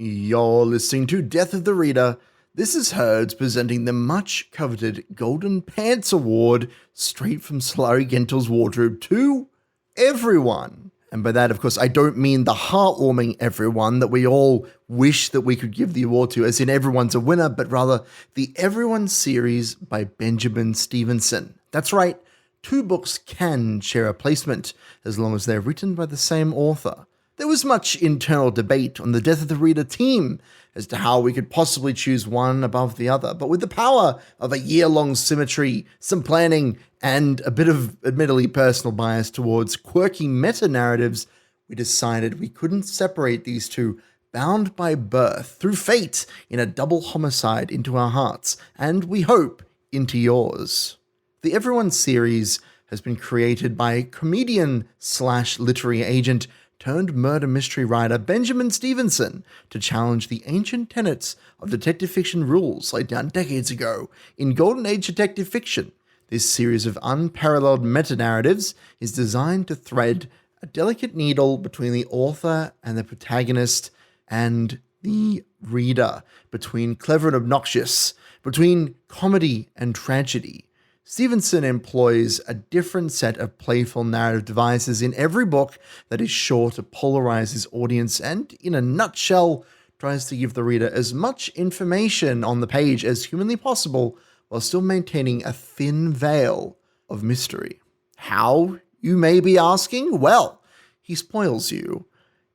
You're listening to Death of the Reader. This is Herds presenting the much coveted Golden Pants Award straight from Solari Gentle's wardrobe to everyone. And by that, of course, I don't mean the heartwarming everyone that we all wish that we could give the award to, as in everyone's a winner, but rather the Everyone series by Benjamin Stevenson. That's right, 2 books can share a placement as long as they're written by the same author. There was much internal debate on the Death of the Reader team as to how we could possibly choose one above the other, but with the power of a year-long symmetry, some planning, and a bit of admittedly personal bias towards quirky meta-narratives, we decided we couldn't separate these two, bound by birth through fate in a double homicide into our hearts, and we hope into yours. The Everyone series has been created by comedian/literary agent turned murder mystery writer Benjamin Stevenson to challenge the ancient tenets of detective fiction rules laid down decades ago in Golden Age detective fiction. This series of unparalleled meta-narratives is designed to thread a delicate needle between the author and the protagonist and the reader, between clever and obnoxious, between comedy and tragedy. Stevenson employs a different set of playful narrative devices in every book that is sure to polarize his audience and, in a nutshell, tries to give the reader as much information on the page as humanly possible while still maintaining a thin veil of mystery. How, you may be asking? Well, he spoils you.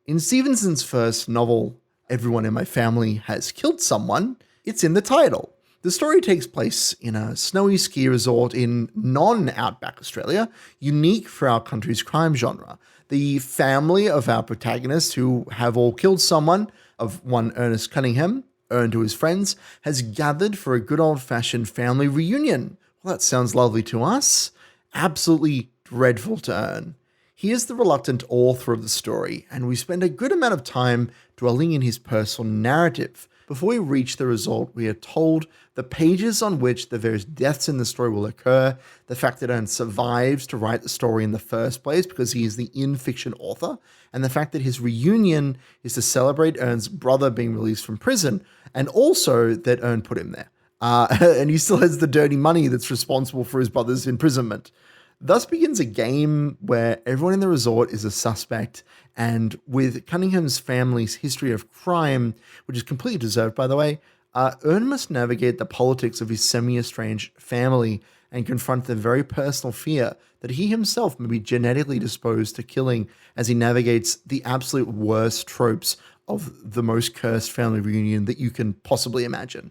In Stevenson's first novel, Everyone in My Family Has Killed Someone, it's in the title. The story takes place in a snowy ski resort in non-Outback Australia, unique for our country's crime genre. The family of our protagonists, who have all killed someone, of one Ernest Cunningham, Ern to his friends, has gathered for a good old-fashioned family reunion. Well, that sounds lovely to us. Absolutely dreadful to Ern. He is the reluctant author of the story, and we spend a good amount of time dwelling in his personal narrative. Before we reach the result, we are told the pages on which the various deaths in the story will occur, the fact that Ern survives to write the story in the first place because he is the in-fiction author, and the fact that his reunion is to celebrate Ern's brother being released from prison, and also that Ern put him there. And he still has the dirty money that's responsible for his brother's imprisonment. Thus begins a game where everyone in the resort is a suspect, and with Cunningham's family's history of crime, which is completely deserved, by the way, Ern must navigate the politics of his semi-estranged family and confront the very personal fear that he himself may be genetically disposed to killing as he navigates the absolute worst tropes of the most cursed family reunion that you can possibly imagine.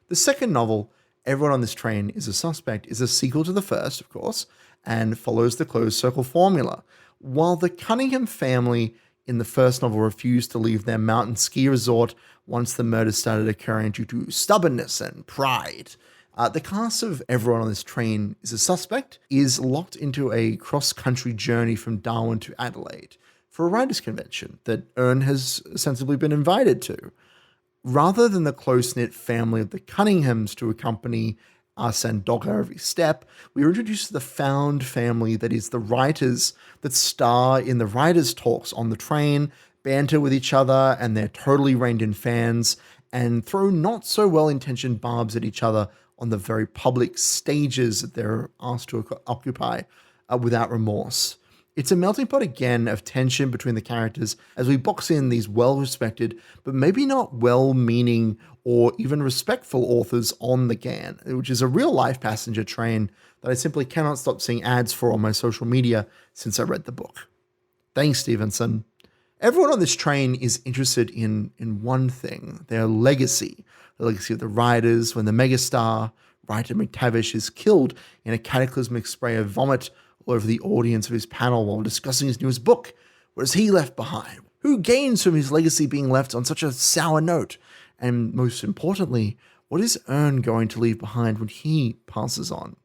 The second novel, Everyone on This Train is a Suspect, is a sequel to the first, of course, and follows the closed circle formula. While the Cunningham family in the first novel refused to leave their mountain ski resort once the murders started occurring due to stubbornness and pride, the cast of Everyone on This Train is a Suspect is locked into a cross-country journey from Darwin to Adelaide for a writers' convention that Ern has ostensibly been invited to. Rather than the close-knit family of the Cunninghams to accompany us and dog our every step, we are introduced to the found family that is the writers that star in the writers' talks on the train, banter with each other and their totally reined-in fans, and throw not so well-intentioned barbs at each other on the very public stages that they're asked to occupy without remorse. It's a melting pot again of tension between the characters as we box in these well-respected, but maybe not well-meaning or even respectful authors on the GAN, which is a real-life passenger train that I simply cannot stop seeing ads for on my social media since I read the book. Thanks, Stevenson. Everyone on this train is interested in one thing, their legacy. The legacy of the writers when the megastar, writer McTavish, is killed in a cataclysmic spray of vomit all over the audience of his panel while discussing his newest book. What is he left behind? Who gains from his legacy being left on such a sour note? And most importantly, what is Ern going to leave behind when he passes on?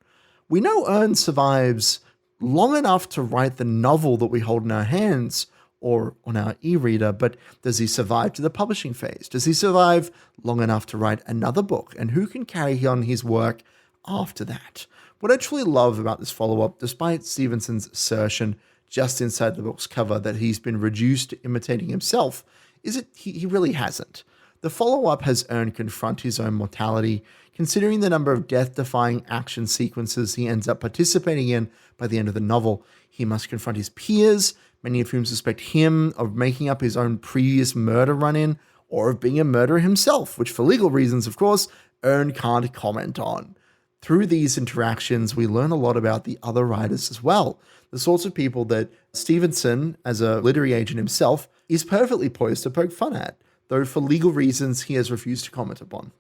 We know Ern survives long enough to write the novel that we hold in our hands or on our e-reader, but does he survive to the publishing phase? Does he survive long enough to write another book? And who can carry on his work after that? What I truly love about this follow-up, despite Stevenson's assertion just inside the book's cover that he's been reduced to imitating himself, is it he really hasn't. The follow-up has earned confront his own mortality, considering the number of death-defying action sequences he ends up participating in by the end of the novel. He must confront his peers, many of whom suspect him of making up his own previous murder run-in, or of being a murderer himself, which for legal reasons, of course, Ern can't comment on. Through these interactions, we learn a lot about the other writers as well, the sorts of people that Stevenson, as a literary agent himself, is perfectly poised to poke fun at, though for legal reasons he has refused to comment upon.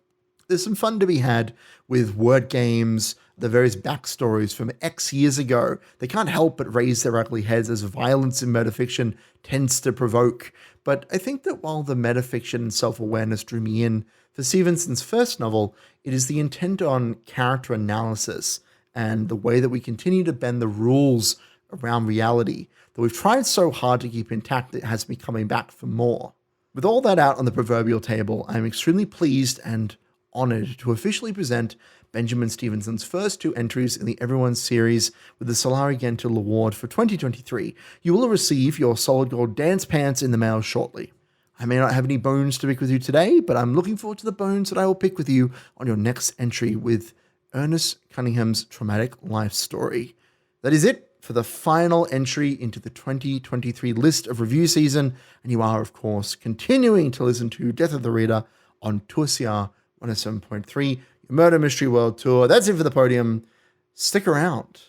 There's some fun to be had with word games, the various backstories from X years ago. They can't help but raise their ugly heads as violence in metafiction tends to provoke. But I think that while the metafiction and self-awareness drew me in, for Stevenson's first novel, it is the intent on character analysis and the way that we continue to bend the rules around reality that we've tried so hard to keep intact that it has me coming back for more. With all that out on the proverbial table, I'm extremely pleased and honored to officially present Benjamin Stevenson's first 2 entries in the Everyone series with the Solari Ghentil Award for 2023. You will receive your solid gold dance pants in the mail shortly. I may not have any bones to pick with you today, but I'm looking forward to the bones that I will pick with you on your next entry with Ernest Cunningham's traumatic life story. That is it for the final entry into the 2023 list of review season, and you are, of course, continuing to listen to Death of the Reader on Tour CR 107.3, your Murder Mystery World Tour. That's it for the podium. Stick around.